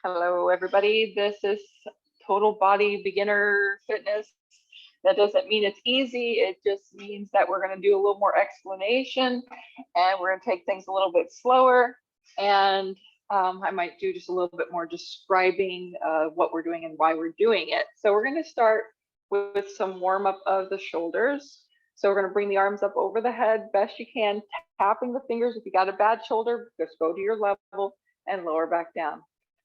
Hello, everybody. This is Total Body Beginner Fitness. That doesn't mean it's easy. It just means that we're going to do a little more explanation and we're going to take things a little bit slower. And I might do just a little bit more describing what we're doing and why we're doing it. So we're going to start with some warm up of the shoulders. So we're going to bring the arms up over the head best you can, tapping the fingers. If you got a bad shoulder, just go to your level and lower back down.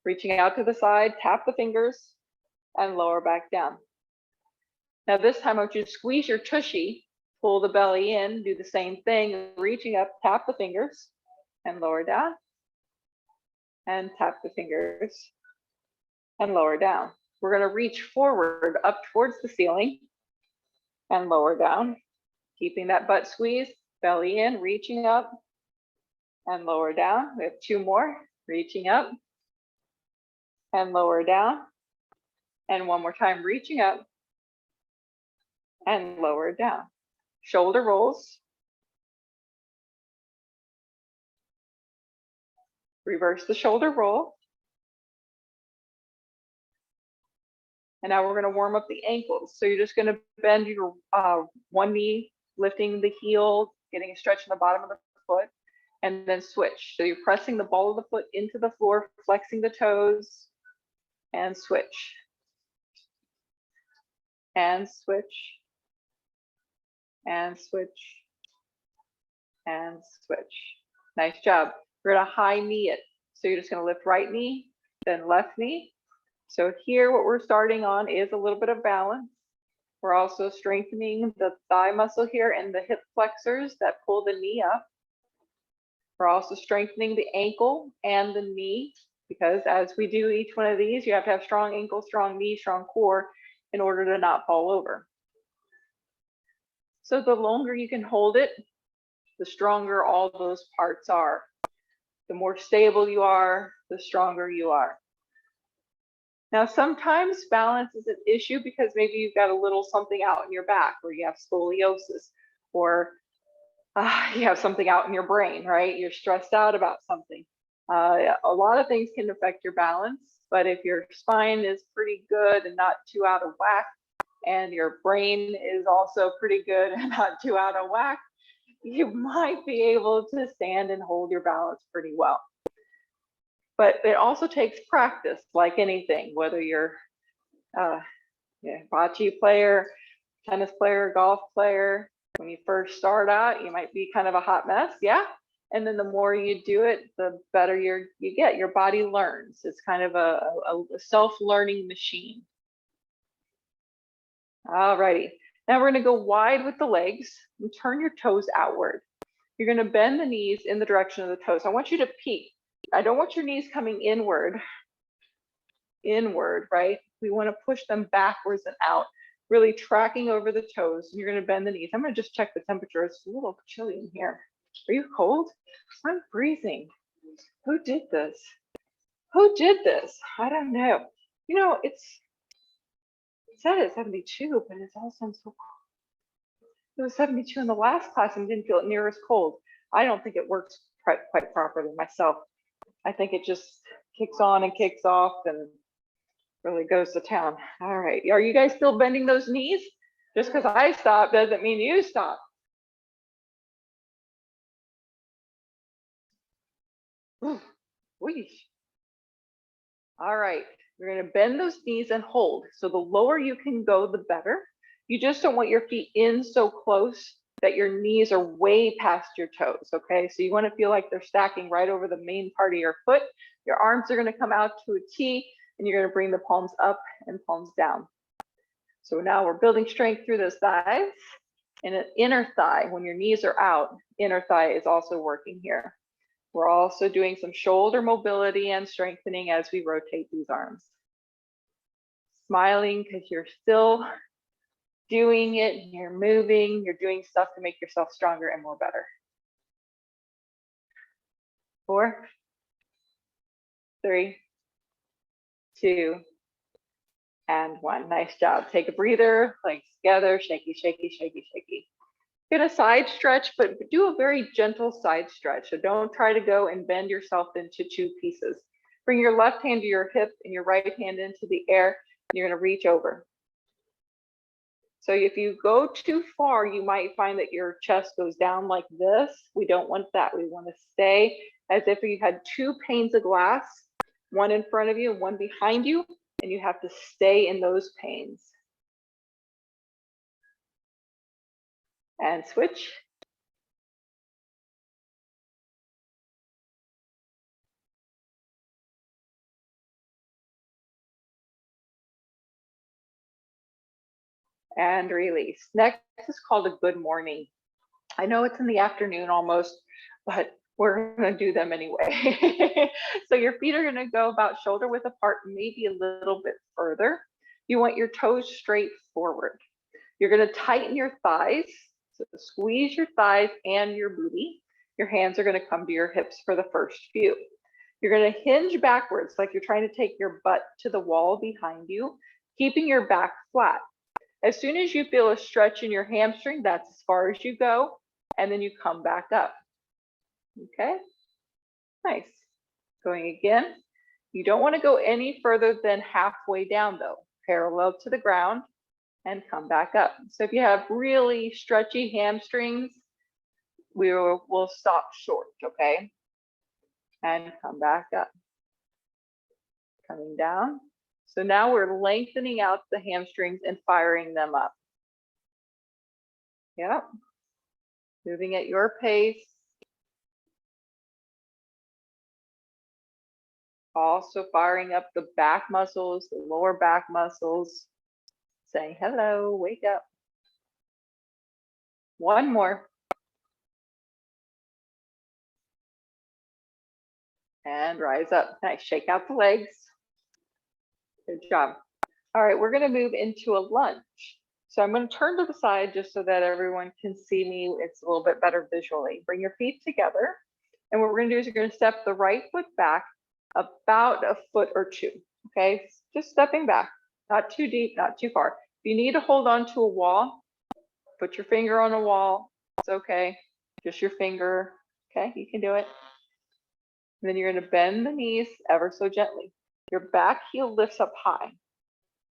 Reaching out to the side, tap the fingers and lower back down. Now this time I want you to squeeze your tushy, pull the belly in, do the same thing, reaching up, tap the fingers and lower down and tap the fingers and lower down. We're going to reach forward up towards the ceiling and lower down, keeping that butt squeeze, belly in, reaching up and lower down. We have two more, reaching up and lower down. And one more time, reaching up and lower down. Shoulder rolls. Reverse the shoulder roll. And now we're going to warm up the ankles. So you're just going to bend your one knee, lifting the heel, getting a stretch in the bottom of the foot, and then switch. So you're pressing the ball of the foot into the floor, flexing the toes, and switch. And switch. And switch. And switch. Nice job. We're going to high knee it. So you're just going to lift right knee, then left knee. So here what we're starting on is a little bit of balance. We're also strengthening the thigh muscle here and the hip flexors that pull the knee up. We're also strengthening the ankle and the knee, because as we do each one of these, you have to have strong ankle, strong knee, strong core in order to not fall over. So the longer you can hold it, the stronger all those parts are. The more stable you are, the stronger you are. Now, sometimes balance is an issue because maybe you've got a little something out in your back, or you have scoliosis, or you have something out in your brain, right? You're stressed out about something. A lot of things can affect your balance, but if your spine is pretty good and not too out of whack, and your brain is also pretty good and not too out of whack, you might be able to stand and hold your balance pretty well. But it also takes practice, like anything, whether you're a bocce player, tennis player, golf player. When you first start out, you might be kind of a hot mess, yeah? And then the more you do it, the better you get. Your body learns. It's kind of a self-learning machine. All righty. Now we're going to go wide with the legs and turn your toes outward. You're going to bend the knees in the direction of the toes. I want you to peek. I don't want your knees coming inward, right? We want to push them backwards and out, really tracking over the toes. And you're going to bend the knees. I'm going to just check the temperature. It's a little chilly in here. Are you cold? I'm freezing. Who did this? Who did this? I don't know. You know, it said it's 72, but it all sounds so cold. It was 72 in the last class and didn't feel it near as cold. I don't think it works quite properly myself. I think it just kicks on and kicks off and really goes to town. All right. Are you guys still bending those knees? Just because I stop doesn't mean you stop. Ooh, all right. You're going to bend those knees and hold. So the lower you can go, the better. You just don't want your feet in so close that your knees are way past your toes, okay? So you want to feel like they're stacking right over the main part of your foot. Your arms are going to come out to a T, and you're going to bring the palms up and palms down. So now we're building strength through those thighs. And an inner thigh, when your knees are out, inner thigh is also working here. We're also doing some shoulder mobility and strengthening as we rotate these arms. Smiling because you're still doing it, you're moving, you're doing stuff to make yourself stronger and more better. 4, 3, 2, and 1. Nice job. Take a breather, legs together, shaky, shaky, shaky, shaky. You're gonna side stretch, but do a very gentle side stretch. So don't try to go and bend yourself into 2 pieces. Bring your left hand to your hip and your right hand into the air. And you're going to reach over. So if you go too far, you might find that your chest goes down like this. We don't want that. We want to stay as if you had two panes of glass, one in front of you and one behind you, and you have to stay in those panes. And switch. And release. Next is called a good morning. I know it's in the afternoon almost, but we're going to do them anyway. So your feet are going to go about shoulder width apart, maybe a little bit further. You want your toes straight forward. You're going to tighten your thighs. So squeeze your thighs and your booty. Your hands are going to come to your hips for the first few. You're going to hinge backwards like you're trying to take your butt to the wall behind you, keeping your back flat. As soon as you feel a stretch in your hamstring, that's as far as you go, and then you come back up. Okay, nice. Going again. You don't want to go any further than halfway down though, parallel to the ground, and come back up. So if you have really stretchy hamstrings, we'll stop short, okay? And come back up. Coming down. So now we're lengthening out the hamstrings and firing them up. Yep. Moving at your pace. Also firing up the back muscles, the lower back muscles. Saying hello, wake up. One more. And rise up. Nice. Shake out the legs. Good job. All right, we're going to move into a lunge. So I'm going to turn to the side just so that everyone can see me. It's a little bit better visually. Bring your feet together. And what we're going to do is you're going to step the right foot back about a foot or two. Okay, just stepping back, not too deep, not too far. If you need to hold on to a wall, put your finger on a wall. It's okay. Just your finger. Okay, you can do it. And then you're going to bend the knees ever so gently. Your back heel lifts up high.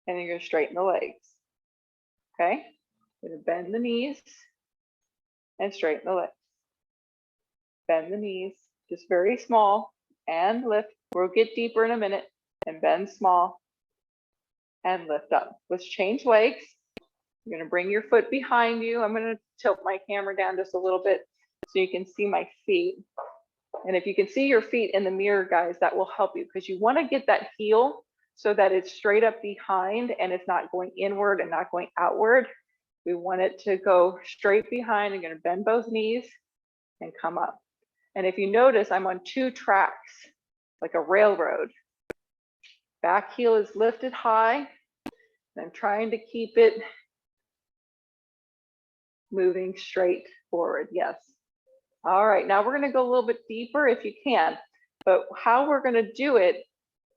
And then you're going to straighten the legs. Okay? You're going to bend the knees and straighten the legs. Bend the knees, just very small, and lift. We'll get deeper in a minute. And bend small and lift up. Let's change legs. You're going to bring your foot behind you. I'm going to tilt my camera down just a little bit so you can see my feet. And if you can see your feet in the mirror, guys, that will help you because you want to get that heel so that it's straight up behind and it's not going inward and not going outward. We want it to go straight behind. I'm going to bend both knees and come up. And if you notice, I'm on two tracks, like a railroad. Back heel is lifted high. And I'm trying to keep it moving straight forward. Yes. All right, now we're going to go a little bit deeper if you can, but how we're going to do it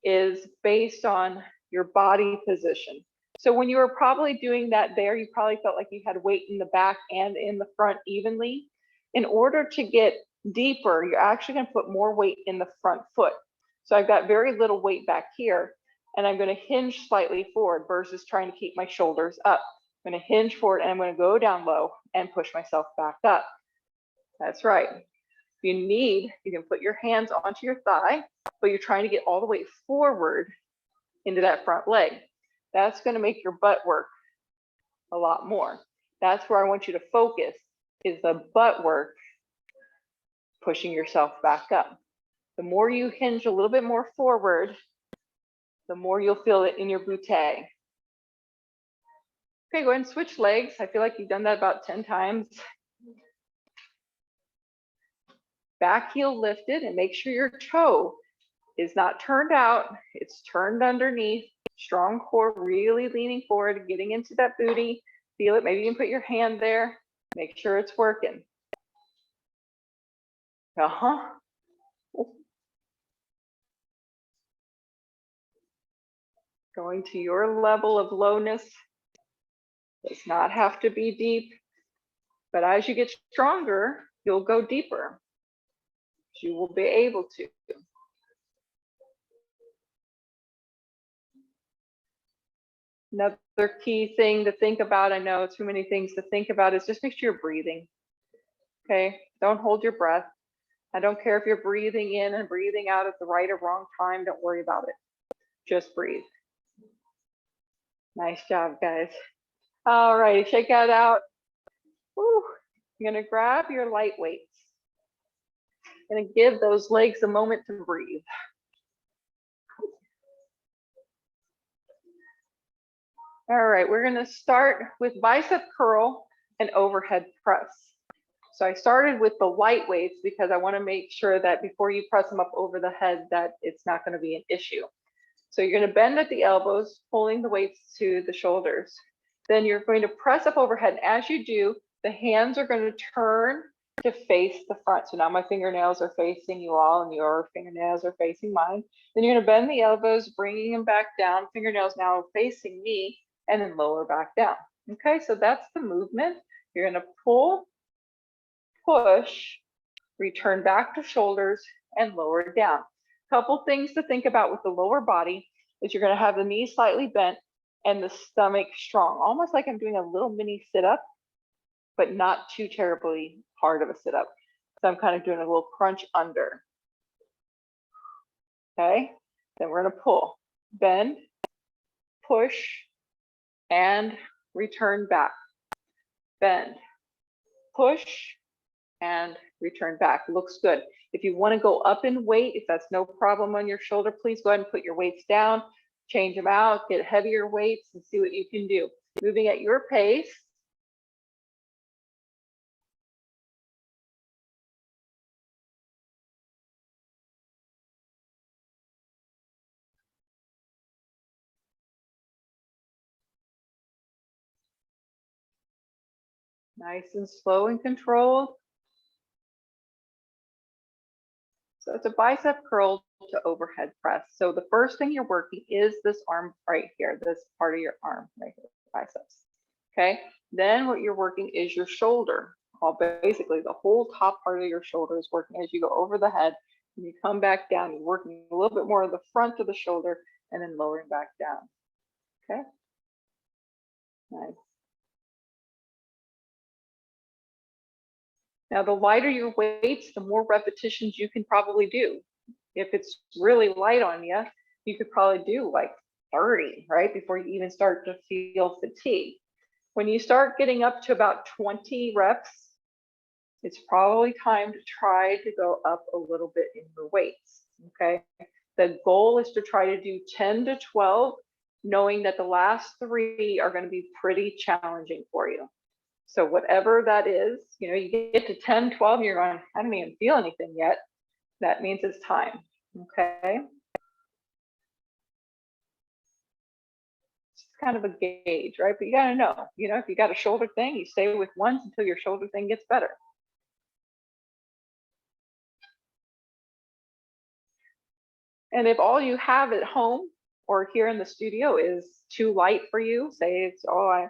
is based on your body position. So when you were probably doing that there, you probably felt like you had weight in the back and in the front evenly. In order to get deeper, you're actually going to put more weight in the front foot. So I've got very little weight back here, and I'm going to hinge slightly forward versus trying to keep my shoulders up. I'm going to hinge forward, and I'm going to go down low and push myself back up. That's right. If you need, you can put your hands onto your thigh, but you're trying to get all the way forward into that front leg. That's going to make your butt work a lot more. That's where I want you to focus, is the butt work, pushing yourself back up. The more you hinge a little bit more forward, the more you'll feel it in your butte. Okay, go ahead and switch legs. I feel like you've done that about 10 times. Back heel lifted, and make sure your toe is not turned out. It's turned underneath. Strong core, really leaning forward, getting into that booty. Feel it. Maybe you can put your hand there. Make sure it's working. Going to your level of lowness. Does not have to be deep, but as you get stronger, you'll go deeper. You will be able to. Another key thing to think about, I know too many things to think about, is just make sure you're breathing. Okay, don't hold your breath. I don't care if you're breathing in and breathing out at the right or wrong time, don't worry about it. Just breathe. Nice job, guys. All right, shake that out. Woo. You're gonna grab your light weights. Gonna give those legs a moment to breathe. All right, we're gonna start with bicep curl and overhead press. So I started with the light weights because I wanna make sure that before you press them up over the head that it's not gonna be an issue. So you're gonna bend at the elbows, pulling the weights to the shoulders. Then you're going to press up overhead. As you do, the hands are gonna turn to face the front. So now my fingernails are facing you all and your fingernails are facing mine. Then you're gonna bend the elbows, bringing them back down, fingernails now facing me, and then lower back down. Okay, so that's the movement. You're gonna pull, push, return back to shoulders, and lower down. Couple things to think about with the lower body is you're gonna have the knees slightly bent and the stomach strong, almost like I'm doing a little mini sit-up, but not too terribly hard of a sit-up. So I'm kind of doing a little crunch under. Okay, then we're gonna pull, bend, push, and return back. Bend, push, and return back. Looks good. If you want to go up in weight, if that's no problem on your shoulder, please go ahead and put your weights down, change them out, get heavier weights, and see what you can do. Moving at your pace. Nice and slow and controlled. So it's a bicep curl to overhead press. So the first thing you're working is this arm right here, this part of your arm right here, biceps. Okay, then what you're working is your shoulder. Basically the whole top part of your shoulder is working as you go over the head. And you come back down, you're working a little bit more of the front of the shoulder and then lowering back down. Okay, nice. Now, the lighter your weights, the more repetitions you can probably do. If it's really light on you, you could probably do like 30, right? Before you even start to feel fatigue. When you start getting up to about 20 reps, it's probably time to try to go up a little bit in your weights, okay? The goal is to try to do 10 to 12, knowing that the last 3 are gonna be pretty challenging for you. So whatever that is, you know, you get to 10, 12, you're going, I don't even feel anything yet. That means it's time, okay? It's kind of a gauge, right? But you gotta know, you know, if you got a shoulder thing, you stay with ones until your shoulder thing gets better. And if all you have at home or here in the studio is too light for you, say it's, oh,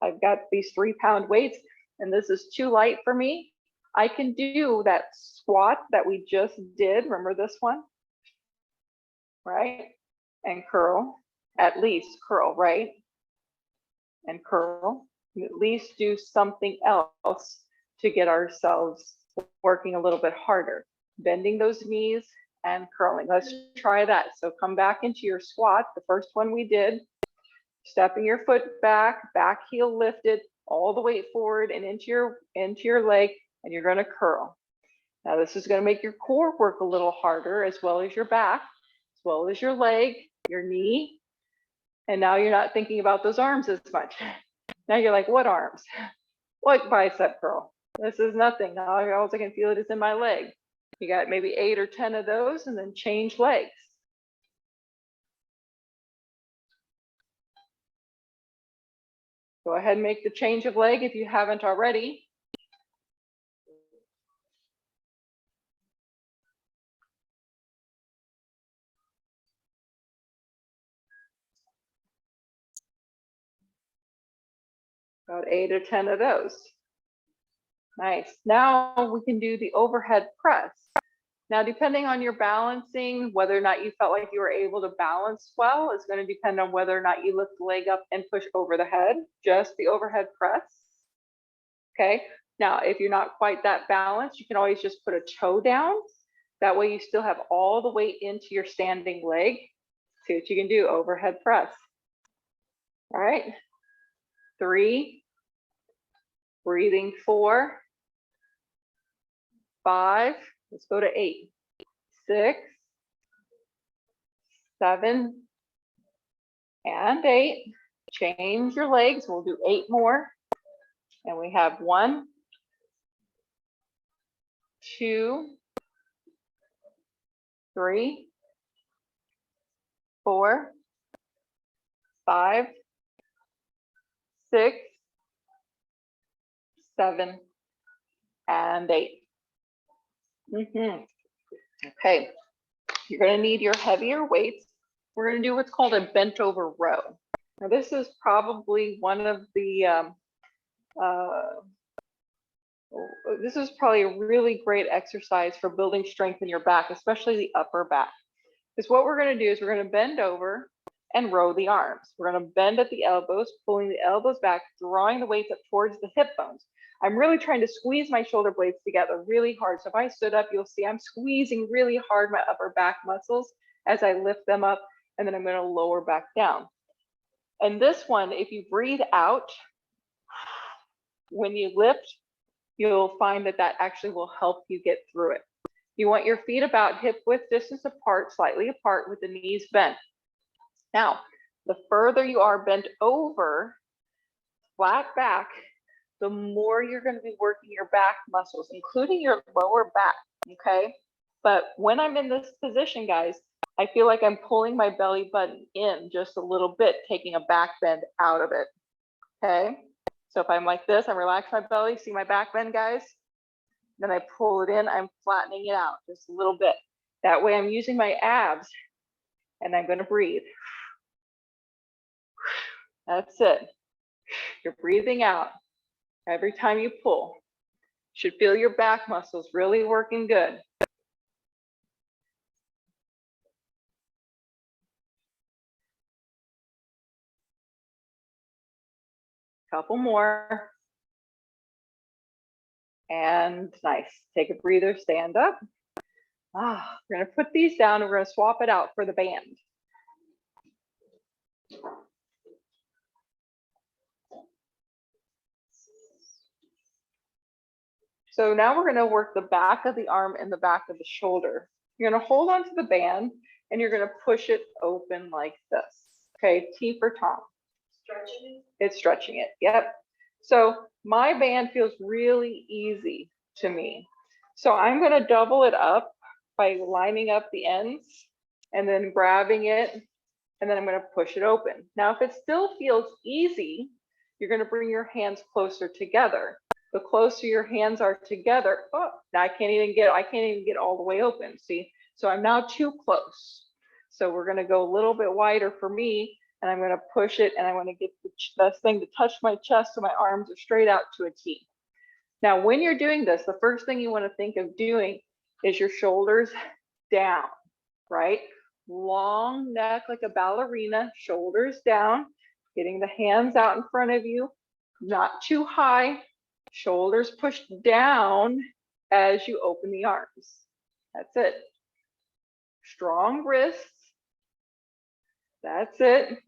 I've got these 3-pound weights and this is too light for me, I can do that squat that we just did. Remember this one? Right? And curl, at least curl, right? And curl, at least do something else to get ourselves working a little bit harder. Bending those knees and curling. Let's try that. So come back into your squat, the first one we did, stepping your foot back, back heel lifted, all the way forward and into your leg, and you're gonna curl. Now this is gonna make your core work a little harder, as well as your back, as well as your leg, your knee. And now you're not thinking about those arms as much. Now you're like, what arms? What bicep curl? This is nothing. All I can feel it is in my leg. You got maybe 8 or 10 of those and then change legs. Go ahead and make the change of leg if you haven't already. About 8 or 10 of those. Nice. Now we can do the overhead press. Now, depending on your balancing, whether or not you felt like you were able to balance well is going to depend on whether or not you lift the leg up and push over the head, just the overhead press. Okay. Now, if you're not quite that balanced, you can always just put a toe down. That way you still have all the weight into your standing leg. See what you can do, overhead press. All right. 3, breathing 4, 5, let's go to 8, 6, 7, and 8. Change your legs, we'll do 8 more. And we have 1, 2, 3, 4, 5, 6, 7, and 8. Okay, you're going to need your heavier weights. We're going to do what's called a bent over row. Now, this is probably one of the this is probably a really great exercise for building strength in your back, especially the upper back. Because what we're going to do is we're going to bend over and row the arms. We're going to bend at the elbows, pulling the elbows back, drawing the weights up towards the hip bones. I'm really trying to squeeze my shoulder blades together really hard. So if I stood up, you'll see I'm squeezing really hard my upper back muscles as I lift them up, and then I'm going to lower back down. And this one, if you breathe out, when you lift, you'll find that that actually will help you get through it. You want your feet about hip width distance apart, slightly apart with the knees bent. Now, the further you are bent over, flat back, the more you're going to be working your back muscles, including your lower back, okay? But when I'm in this position, guys, I feel like I'm pulling my belly button in just a little bit, taking a back bend out of it, okay? So if I'm like this, I'm relaxing my belly, see my back bend, guys? Then I pull it in, I'm flattening it out just a little bit. That way I'm using my abs, and I'm going to breathe. That's it. You're breathing out. Every time you pull, you should feel your back muscles really working good. Couple more. And nice. Take a breather, stand up. We're going to put these down and we're going to swap it out for the band. So now we're going to work the back of the arm and the back of the shoulder. You're going to hold onto the band and you're going to push it open like this. Okay, T for Tom. Stretching it? It's stretching it, yep. So my band feels really easy to me. So I'm going to double it up by lining up the ends and then grabbing it, and then I'm going to push it open. Now, if it still feels easy, you're going to bring your hands closer together. The closer your hands are together, now I can't even get all the way open. See, so I'm now too close. So we're going to go a little bit wider for me, and I'm going to push it, and I want to get this thing to touch my chest so my arms are straight out to a T. Now, when you're doing this, the first thing you want to think of doing is your shoulders down, right? Long neck like a ballerina, shoulders down, getting the hands out in front of you, not too high, shoulders pushed down as you open the arms. That's it. Strong wrists. That's it.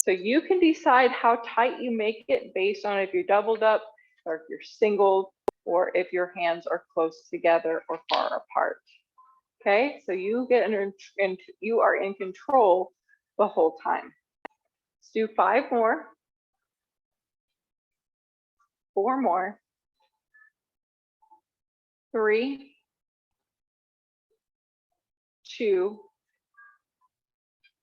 So you can decide how tight you make it based on if you're doubled up or if you're singled or if your hands are close together or far apart. Okay, so you you are in control the whole time. Let's do 5 more. 4 more. 3, 2,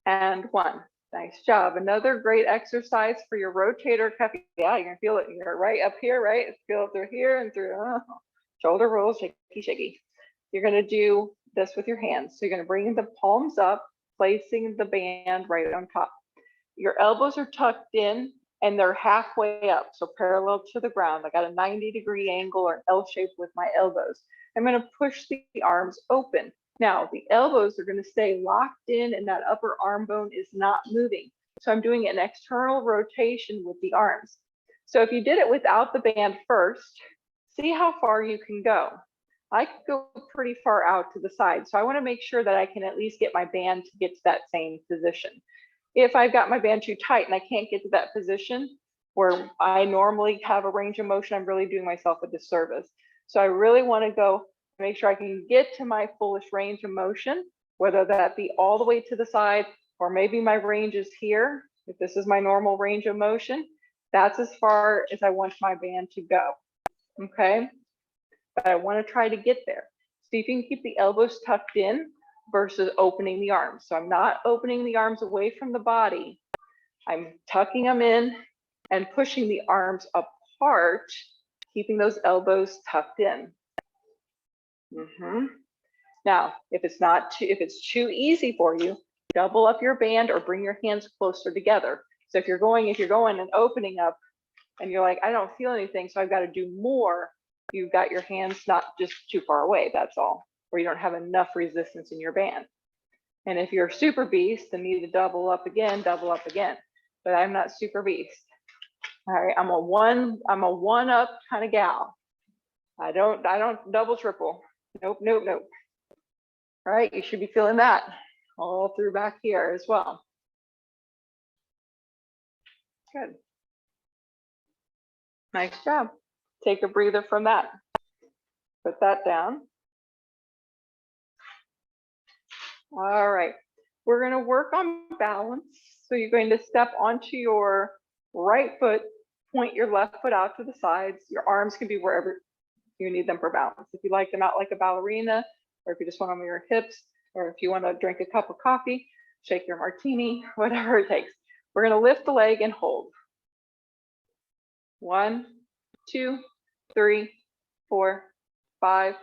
and 1. Nice job. Another great exercise for your rotator cuff. Yeah, you're gonna feel it. You're right up here, right? Feel it through here and through. Shoulder rolls, shaky, shaky. You're gonna do this with your hands. So you're gonna bring the palms up, placing the band right on top. Your elbows are tucked in and they're halfway up, so parallel to the ground. I got a 90-degree angle or an L shape with my elbows. I'm going to push the arms open. Now, the elbows are going to stay locked in and that upper arm bone is not moving. So I'm doing an external rotation with the arms. So if you did it without the band first, see how far you can go. I could go pretty far out to the side. So I want to make sure that I can at least get my band to get to that same position. If I've got my band too tight and I can't get to that position where I normally have a range of motion, I'm really doing myself a disservice. So I really want to go make sure I can get to my fullest range of motion, whether that be all the way to the side, or maybe my range is here. If this is my normal range of motion, that's as far as I want my band to go. Okay, but I want to try to get there. See if you can keep the elbows tucked in versus opening the arms. So I'm not opening the arms away from the body. I'm tucking them in and pushing the arms apart, keeping those elbows tucked in. Now, if it's too easy for you, double up your band or bring your hands closer together. So if you're going and opening up and you're like, I don't feel anything, so I've got to do more, you've got your hands not just too far away, that's all, or you don't have enough resistance in your band. And if you're super beast, then you need to double up again, but I'm not super beast. All right, I'm a one up kind of gal. I don't double triple. Nope. All right, you should be feeling that all through back here as well. Good. Nice job. Take a breather from that. Put that down. All right, we're going to work on balance. So you're going to step onto your right foot, point your left foot out to the sides. Your arms can be wherever you need them for balance. If you like them out like a ballerina, or if you just want them on your hips, or if you want to drink a cup of coffee, shake your martini, whatever it takes. We're going to lift the leg and hold. 1, 2, 3, 4, 5,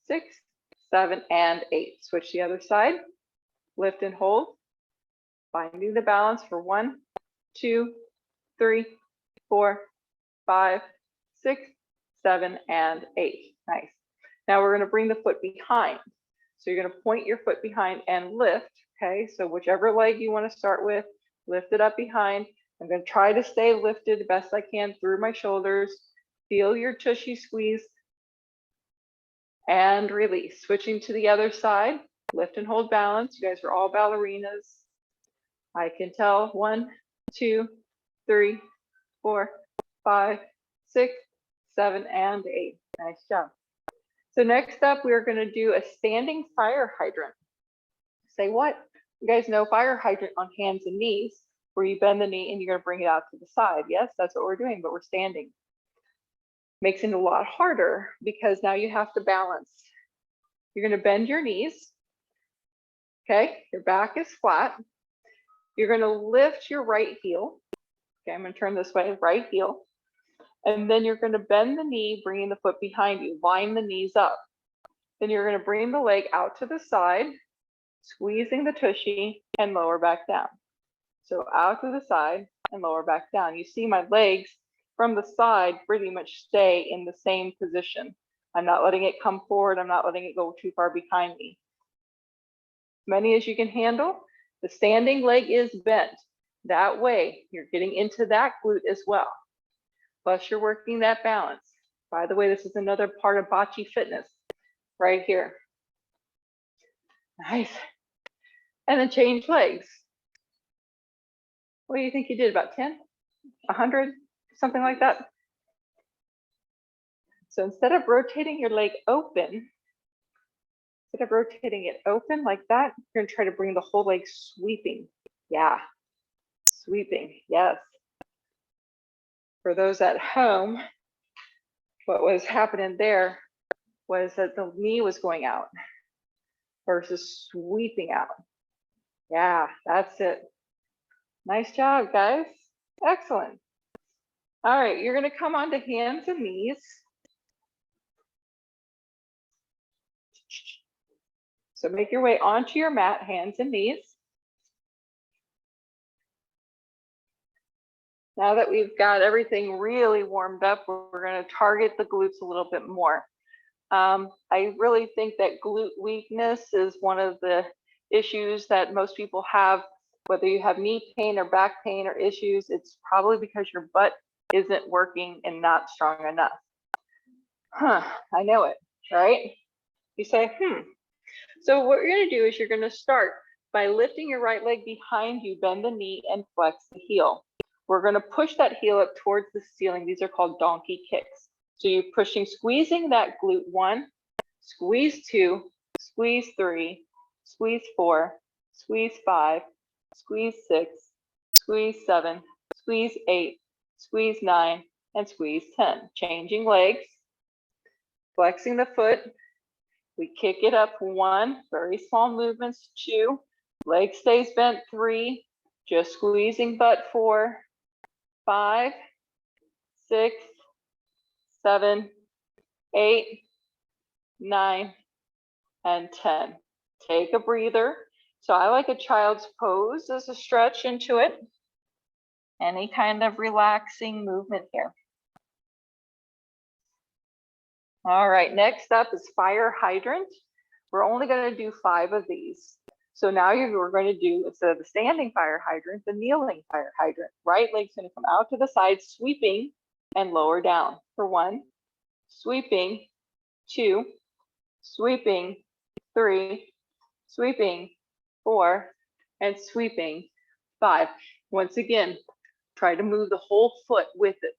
6, 7, and 8. Switch the other side. Lift and hold. Finding the balance for 1, 2, 3, 4, 5, 6, 7, and 8. Nice. Now we're going to bring the foot behind. So you're going to point your foot behind and lift. Okay, so whichever leg you want to start with, lift it up behind. I'm going to try to stay lifted the best I can through my shoulders. Feel your tushy squeeze and release. Switching to the other side, lift and hold balance. You guys are all ballerinas. I can tell. 1, 2, 3, 4, 5, 6, 7, and 8. Nice job. So next up, we're going to do a standing fire hydrant. Say what? You guys know fire hydrant on hands and knees, where you bend the knee and you're going to bring it out to the side. Yes, that's what we're doing, but we're standing. Makes it a lot harder because now you have to balance. You're going to bend your knees. Okay, your back is flat. You're going to lift your right heel. Okay, I'm going to turn this way, right heel. And then you're going to bend the knee, bringing the foot behind you. Line the knees up. Then you're going to bring the leg out to the side, squeezing the tushy, and lower back down. So out to the side and lower back down. You see my legs from the side pretty much stay in the same position. I'm not letting it come forward. I'm not letting it go too far behind me. Many as you can handle. The standing leg is bent. That way, you're getting into that glute as well. Plus, you're working that balance. By the way, this is another part of Bocce fitness right here. Nice. And then change legs. What do you think you did? About 10? 100? Something like that? So instead of rotating your leg open, instead of rotating it open like that, you're going to try to bring the whole leg sweeping. Yeah. Sweeping. Yes. For those at home, what was happening there was that the knee was going out versus sweeping out. Yeah, that's it. Nice job, guys. Excellent. All right, you're going to come onto hands and knees. So make your way onto your mat, hands and knees. Now that we've got everything really warmed up, we're going to target the glutes a little bit more. I really think that glute weakness is one of the issues that most people have, whether you have knee pain or back pain or issues, it's probably because your butt isn't working and not strong enough. Huh, I know it, right? You say, So what you're gonna do is you're gonna start by lifting your right leg behind you, bend the knee and flex the heel. We're gonna push that heel up towards the ceiling. These are called donkey kicks. So you're pushing, squeezing that glute 1, squeeze 2, squeeze 3, squeeze 4, squeeze 5, squeeze 6, squeeze 7, squeeze 8, squeeze 9, and squeeze 10. Changing legs, flexing the foot. We kick it up 1, very small movements, 2, leg stays bent 3, just squeezing butt 4, 5, 6, 7, 8, 9, and 10. Take a breather. So I like a child's pose as a stretch into it. Any kind of relaxing movement here. All right, next up is fire hydrant. We're only going to do 5 of these. So now we're going to do, instead of the standing fire hydrant, the kneeling fire hydrant. Right leg's going to come out to the side, sweeping and lower down for 1, sweeping, 2, sweeping, 3, sweeping, 4, and sweeping, 5. Once again, try to move the whole foot with it.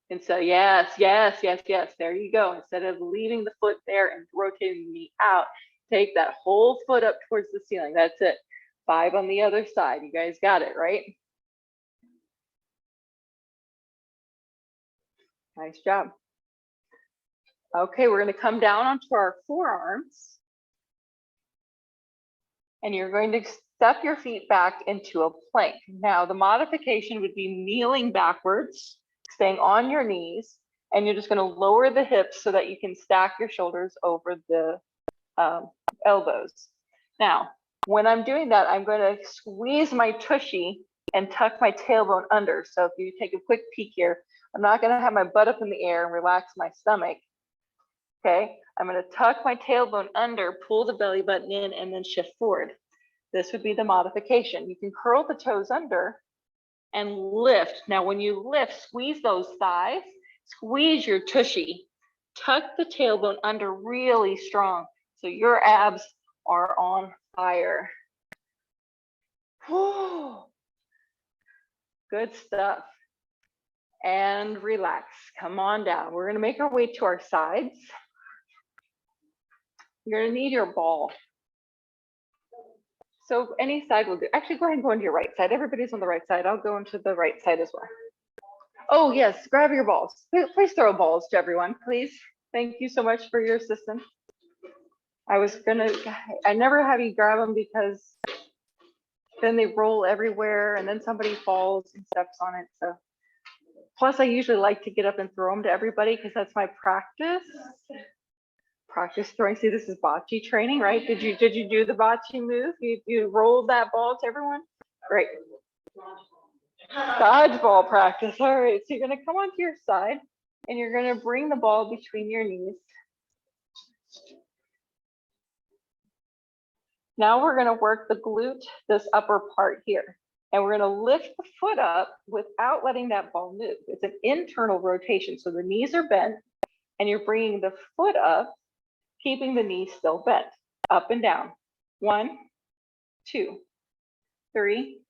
And so yes, yes, yes, yes, there you go. Instead of leaving the foot there and rotating the knee out, take that whole foot up towards the ceiling. That's it. 5 on the other side. You guys got it, right? Nice job. Okay, we're going to come down onto our forearms. And you're going to step your feet back into a plank. Now, the modification would be kneeling backwards, staying on your knees, and you're just going to lower the hips so that you can stack your shoulders over the elbows. Now, when I'm doing that, I'm going to squeeze my tushy and tuck my tailbone under. So if you take a quick peek here, I'm not going to have my butt up in the air and relax my stomach. Okay, I'm going to tuck my tailbone under, pull the belly button in, and then shift forward. This would be the modification. You can curl the toes under and lift. Now, when you lift, squeeze those thighs, squeeze your tushy, tuck the tailbone under really strong so your abs are on fire. Whew. Good stuff. And relax. Come on down. We're going to make our way to our sides. You're going to need your ball. So any side will do. Actually, go ahead and go into your right side. Everybody's on the right side. I'll go into the right side as well. Oh, yes, grab your balls. Please throw balls to everyone, please. Thank you so much for your assistance. I never have you grab them because then they roll everywhere and then somebody falls and steps on it. So plus I usually like to get up and throw them to everybody because that's my practice throwing. See, this is bocce training, right? Did you do the bocce move? You rolled that ball to everyone? Great. Dodgeball practice. All right, so you're going to come onto your side and you're going to bring the ball between your knees. Now we're going to work the glute, this upper part here, and we're going to lift the foot up without letting that ball move. It's an internal rotation, so the knees are bent and you're bringing the foot up, keeping the knees still bent, up and down. 1, 2, 3.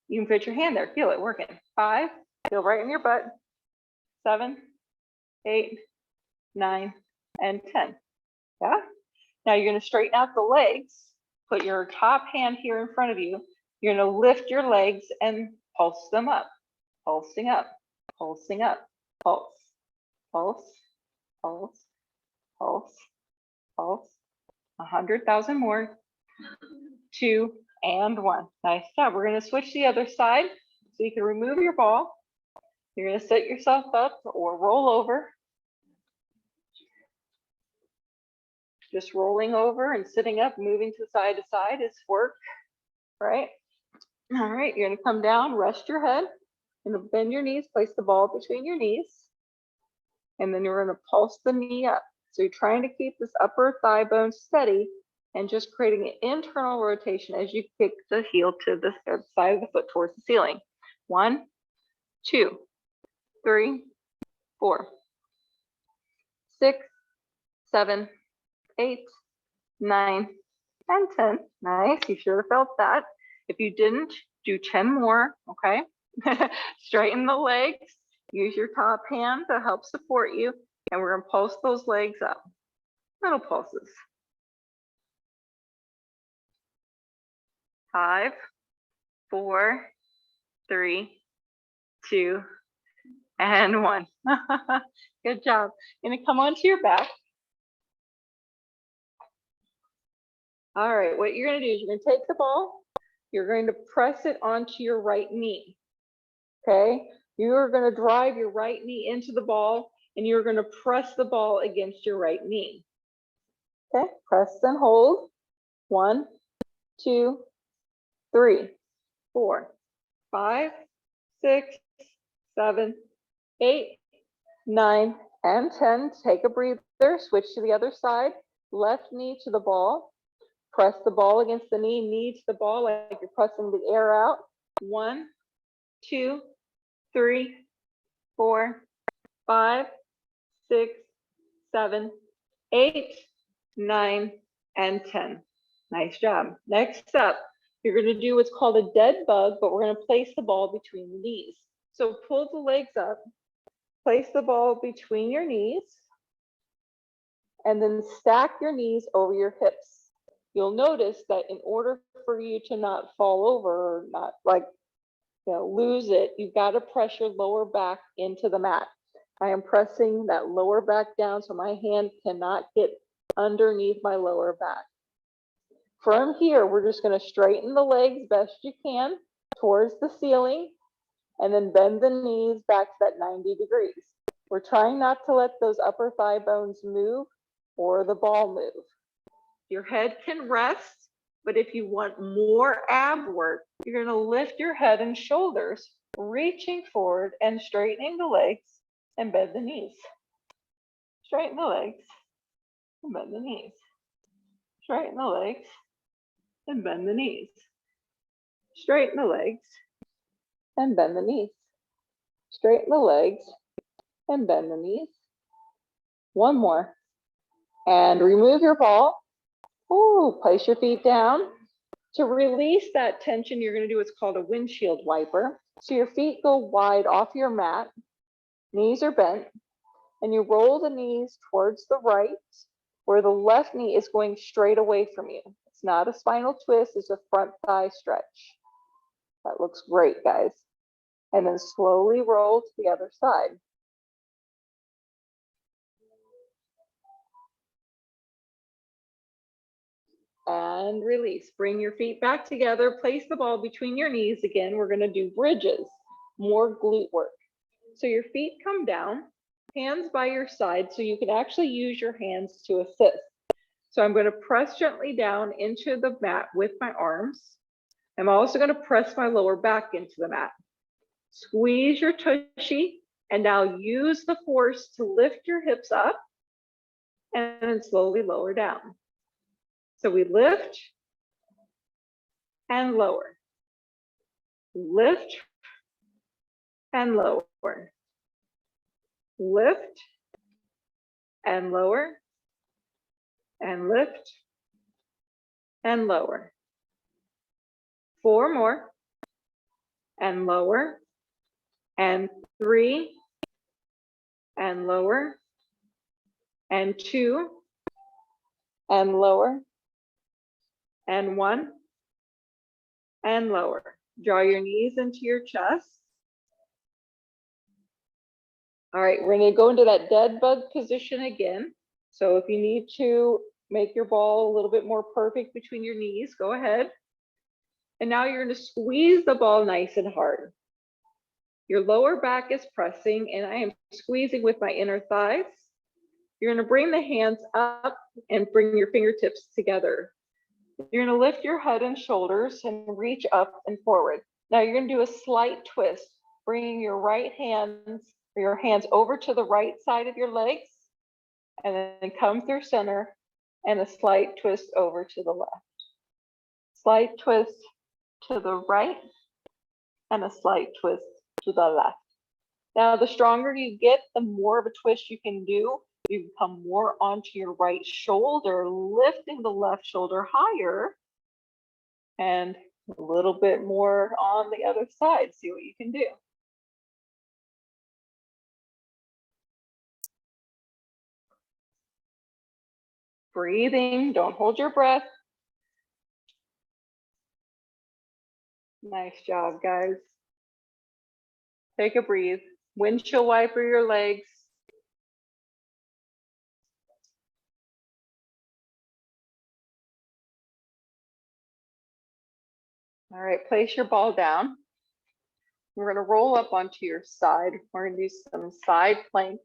You can put your hand there, feel it working. 5, feel right in your butt. 7, 8, 9, and 10. Yeah. Now you're going to straighten out the legs. Put your top hand here in front of you. You're going to lift your legs and pulse them up, pulsing up, pulsing up, pulse, pulse, pulse, pulse, pulse. 100,000 more. 2 and 1. Nice job. We're going to switch the other side so you can remove your ball. You're going to set yourself up or roll over. Just rolling over and sitting up, moving to side is work, right? All right, you're going to come down, rest your head, and bend your knees, place the ball between your knees, and then you're going to pulse the knee up. So you're trying to keep this upper thigh bone steady and just creating an internal rotation as you kick the heel to the side of the foot towards the ceiling. 1, 2, 3, 4, 6, 7, 8, 9, and 10. Nice, you sure felt that. If you didn't, do 10 more, okay? Straighten the legs, use your top hand to help support you, and we're gonna pulse those legs up. Little pulses. 5, 4, 3, 2, and 1. Good job. Gonna come onto your back. All right, what you're gonna do is you're gonna take the ball, you're going to press it onto your right knee, okay? You're gonna drive your right knee into the ball and you're gonna press the ball against your right knee. Okay, press and hold. 1, 2, 3, 4, 5, 6, 7, 8, 9, and 10. Take a breather, switch to the other side. Left knee to the ball. Press the ball against the knee to the ball like you're pressing the air out. 1, 2, 3, 4, 5, 6, 7, 8, 9, and 10. Nice job. Next up, you're going to do what's called a dead bug, but we're going to place the ball between the knees. So pull the legs up, place the ball between your knees, and then stack your knees over your hips. You'll notice that in order for you to not fall over or not lose it, you've got to press your lower back into the mat. I am pressing that lower back down so my hand cannot get underneath my lower back. From here, we're just going to straighten the legs best you can towards the ceiling and then bend the knees back to that 90 degrees. We're trying not to let those upper thigh bones move or the ball move. Your head can rest, but if you want more ab work, you're going to lift your head and shoulders, reaching forward and straightening the legs and bend the knees. Straighten the legs and bend the knees. Straighten the legs and bend the knees. Straighten the legs and bend the knees. Straighten the legs and bend the knees. One more. And remove your ball. Ooh, place your feet down. To release that tension, you're going to do what's called a windshield wiper. So your feet go wide off your mat, knees are bent, and you roll the knees towards the right, where the left knee is going straight away from you. It's not a spinal twist, it's a front thigh stretch. That looks great, guys. And then slowly roll to the other side. And release. Bring your feet back together. Place the ball between your knees again. We're going to do bridges, more glute work. So your feet come down, hands by your side, so you can actually use your hands to assist. So I'm going to press gently down into the mat with my arms. I'm also going to press my lower back into the mat. Squeeze your tushy and now use the force to lift your hips up and then slowly lower down. So we lift and lower, lift and lower, lift and lower, and lift and lower. 4 more, and lower, and 3, and lower, and 2, and lower, and 1, and lower. Draw your knees into your chest. All right, we're going to go into that dead bug position again. So if you need to make your ball a little bit more perfect between your knees, go ahead. And now you're going to squeeze the ball nice and hard. Your lower back is pressing, and I am squeezing with my inner thighs. You're going to bring the hands up and bring your fingertips together. You're going to lift your head and shoulders and reach up and forward. Now you're going to do a slight twist, bringing your right hands or your hands over to the right side of your legs and then come through center and a slight twist over to the left. Slight twist to the right and a slight twist to the left. Now, the stronger you get, the more of a twist you can do. You come more onto your right shoulder, lifting the left shoulder higher, and a little bit more on the other side. See what you can do. Breathing, don't hold your breath. Nice job, guys. Take a breathe. Windshield wiper your legs. All right, place your ball down. We're going to roll up onto your side. We're going to do some side plank.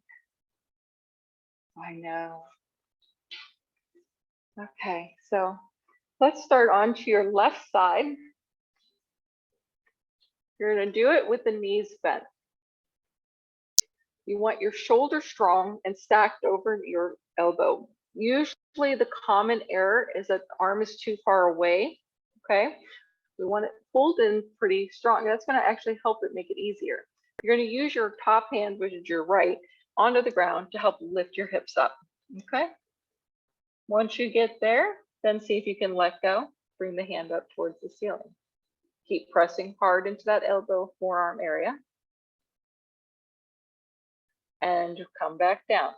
I know. Okay, so let's start onto your left side. You're going to do it with the knees bent. You want your shoulder strong and stacked over your elbow. Usually the common error is that the arm is too far away, okay? We want it pulled in pretty strong. That's going to actually help it make it easier. You're going to use your top hand, which is your right, onto the ground to help lift your hips up, okay? Once you get there, then see if you can let go. Bring the hand up towards the ceiling. Keep pressing hard into that elbow, forearm area. And come back down.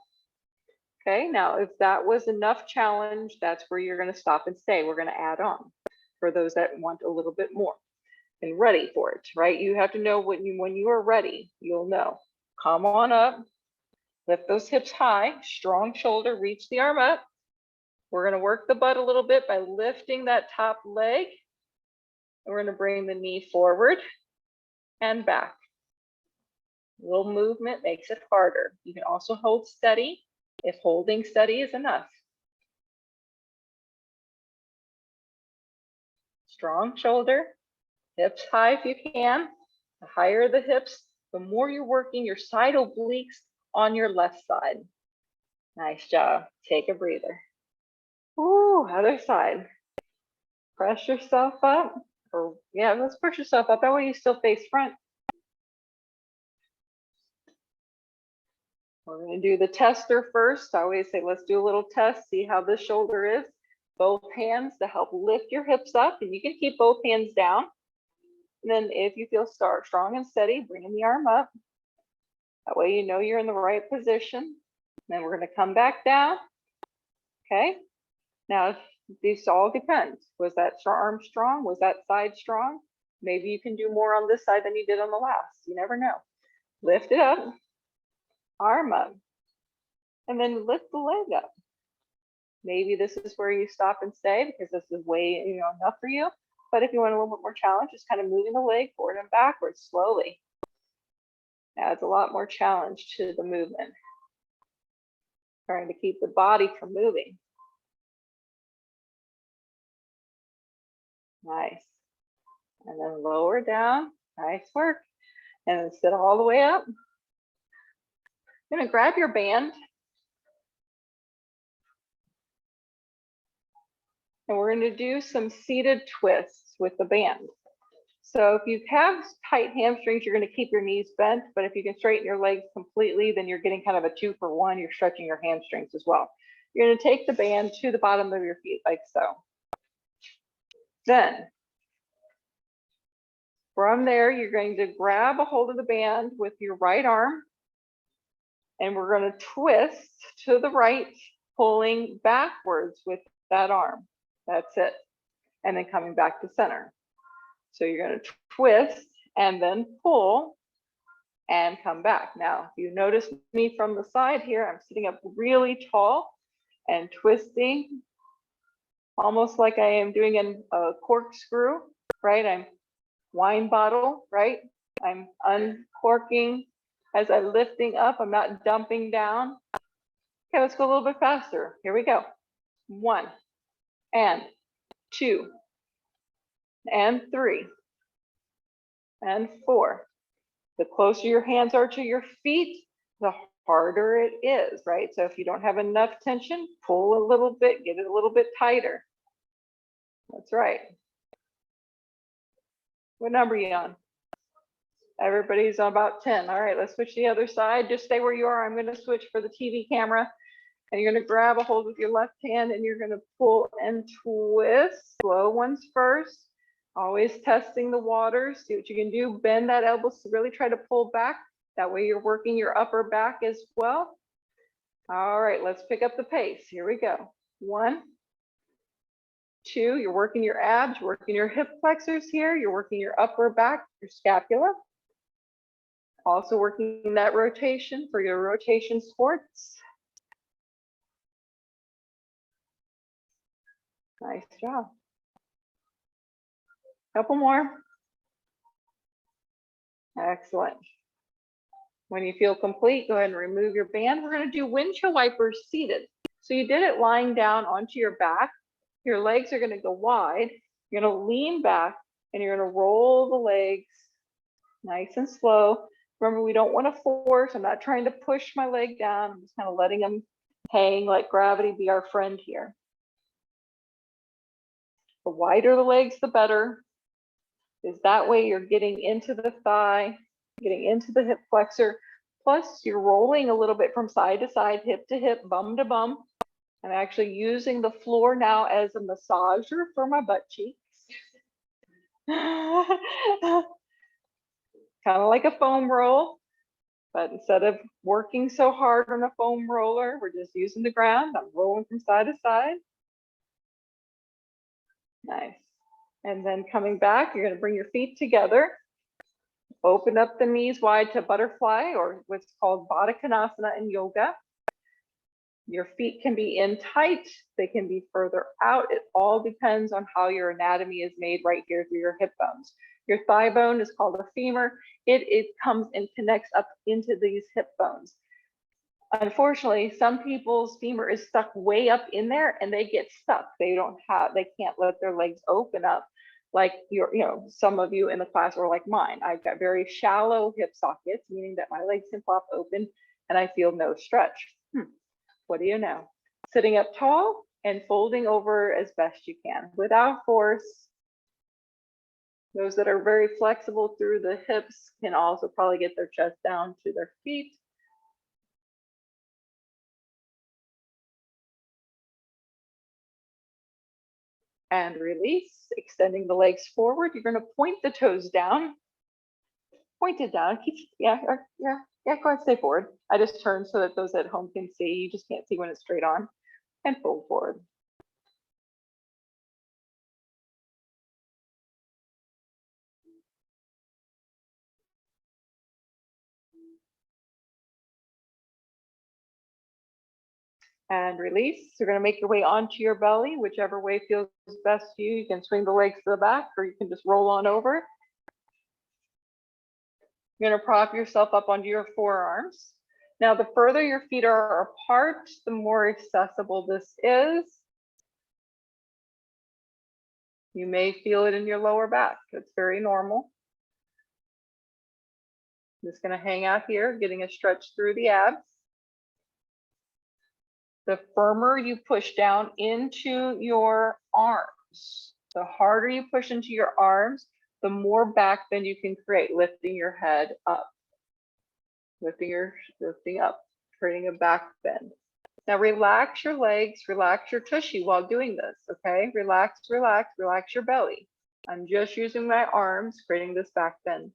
Okay, now if that was enough challenge, that's where you're going to stop and stay. We're going to add on for those that want a little bit more and ready for it, right? You have to know when you are ready, you'll know. Come on up, lift those hips high, strong shoulder, reach the arm up. We're going to work the butt a little bit by lifting that top leg. And we're going to bring the knee forward and back. A little movement makes it harder. You can also hold steady if holding steady is enough. Strong shoulder, hips high if you can. The higher the hips, the more you're working your side obliques on your left side. Nice job. Take a breather. Ooh, other side. Press yourself up. Or yeah, let's push yourself up. That way you still face front. We're going to do the tester first. I always say, let's do a little test, see how this shoulder is. Both hands to help lift your hips up, and you can keep both hands down. And then if you feel strong and steady, bring the arm up. That way you know you're in the right position. And then we're going to come back down. Okay. Now, this all depends. Was that arm strong? Was that side strong? Maybe you can do more on this side than you did on the last. You never know. Lift it up. Arm up, and then lift the leg up. Maybe this is where you stop and stay because this is way enough for you. But if you want a little bit more challenge, just kind of moving the leg forward and backwards slowly. Adds a lot more challenge to the movement. Trying to keep the body from moving. Nice. And then lower down. Nice work. And then sit all the way up. You're going to grab your band. And we're going to do some seated twists with the band. So if you have tight hamstrings, you're going to keep your knees bent. But if you can straighten your legs completely, then you're getting kind of a 2-for-1. You're stretching your hamstrings as well. You're going to take the band to the bottom of your feet like so. Then from there, you're going to grab a hold of the band with your right arm. And we're going to twist to the right, pulling backwards with that arm. That's it. And then coming back to center. So you're going to twist and then pull and come back. Now, if you notice me from the side here, I'm sitting up really tall and twisting almost like I am doing a corkscrew, right? I'm wine bottle, right? I'm uncorking as I'm lifting up. I'm not dumping down. Okay, let's go a little bit faster. Here we go. 1 and 2 and 3 and 4. The closer your hands are to your feet, the harder it is, right? So if you don't have enough tension, pull a little bit, get it a little bit tighter. That's right. What number are you on? Everybody's on about 10. All right, let's switch to the other side. Just stay where you are. I'm going to switch for the TV camera. And you're going to grab a hold with your left hand and you're going to pull and twist. Slow ones first. Always testing the waters. See what you can do. Bend that elbow to really try to pull back. That way you're working your upper back as well. All right, let's pick up the pace. Here we go. 1, 2, you're working your abs, working your hip flexors here. You're working your upper back, your scapula. Also working that rotation for your rotation sports. Nice job. Couple more. Excellent. When you feel complete, go ahead and remove your band. We're going to do windshield wipers seated. So you did it lying down onto your back. Your legs are going to go wide. You're going to lean back and you're going to roll the legs nice and slow. Remember, we don't want to force. I'm not trying to push my leg down. I'm just kind of letting them hang, like gravity be our friend here. The wider the legs, the better. Is that way you're getting into the thigh, getting into the hip flexor. Plus, you're rolling a little bit from side to side, hip to hip, bum to bum. I'm actually using the floor now as a massager for my butt cheeks. Kind of like a foam roll, but instead of working so hard on a foam roller, we're just using the ground. I'm rolling from side to side. Nice. And then coming back, you're going to bring your feet together. Open up the knees wide to butterfly, or what's called Baddha Konasana in yoga. Your feet can be in tight, they can be further out. It all depends on how your anatomy is made right here through your hip bones. Your thigh bone is called a femur. It comes and connects up into these hip bones. Unfortunately, some people's femur is stuck way up in there and they get stuck. They can't let their legs open up like some of you in the class or like mine. I've got very shallow hip sockets, meaning that my legs can flop open and I feel no stretch. What do you know? Sitting up tall and folding over as best you can without force. Those that are very flexible through the hips can also probably get their chest down to their feet. And release, extending the legs forward. You're going to point the toes down. Point it down. Yeah, go ahead, stay forward. I just turned so that those at home can see. You just can't see when it's straight on. And fold forward. And release. You're going to make your way onto your belly, whichever way feels best to you. You can swing the legs to the back or you can just roll on over. You're going to prop yourself up onto your forearms. Now, the further your feet are apart, the more accessible this is. You may feel it in your lower back. It's very normal. I'm just going to hang out here, getting a stretch through the abs. The firmer you push down into your arms, the harder you push into your arms, the more back bend you can create, lifting your head up, lifting up, creating a back bend. Now relax your legs, relax your tushy while doing this, okay? Relax, relax, relax your belly. I'm just using my arms, creating this back bend.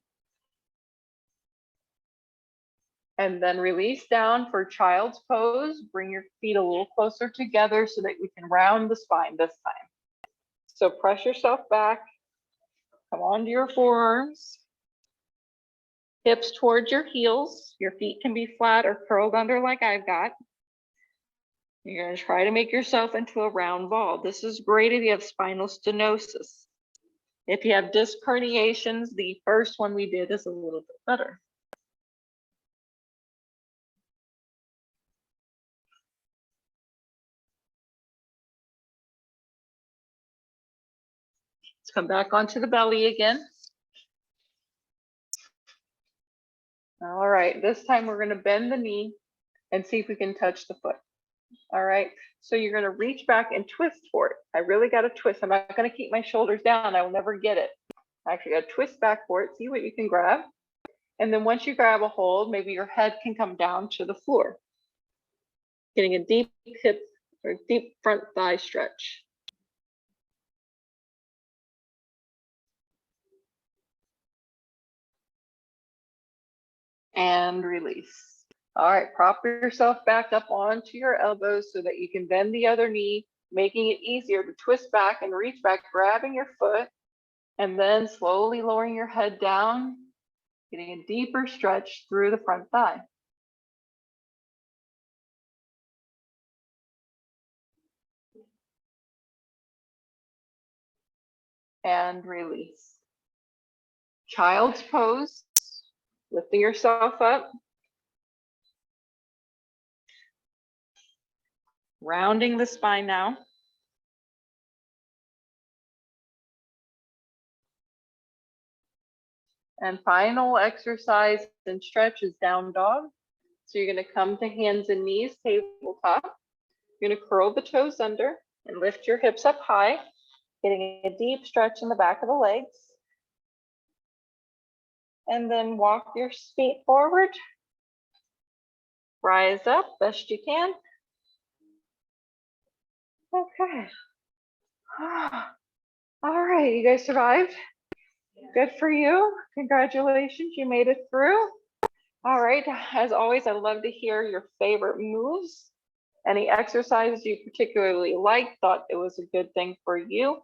And then release down for child's pose. Bring your feet a little closer together so that we can round the spine this time. So press yourself back, come onto your forearms, hips towards your heels. Your feet can be flat or curled under like I've got. You're going to try to make yourself into a round ball. This is great if you have spinal stenosis. If you have disc herniations, the first one we did is a little bit better. Let's come back onto the belly again. All right, this time we're going to bend the knee and see if we can touch the foot. All right, so you're gonna reach back and twist for it. I really gotta twist. I'm not gonna keep my shoulders down. I will never get it. I actually gotta twist back for it, see what you can grab. And then once you grab a hold, maybe your head can come down to the floor. Getting a deep hip or deep front thigh stretch. And release. All right, prop yourself back up onto your elbows so that you can bend the other knee, making it easier to twist back and reach back, grabbing your foot, and then slowly lowering your head down, getting a deeper stretch through the front thigh. And release. Child's pose, lifting yourself up. Rounding the spine now. And final exercise and stretch is down dog. So you're going to come to hands and knees, tabletop. You're going to curl the toes under and lift your hips up high, getting a deep stretch in the back of the legs. And then walk your feet forward. Rise up best you can. Okay. All right, you guys survived. Good for you. Congratulations, you made it through. All right, as always, I'd love to hear your favorite moves. Any exercises you particularly liked, thought it was a good thing for you.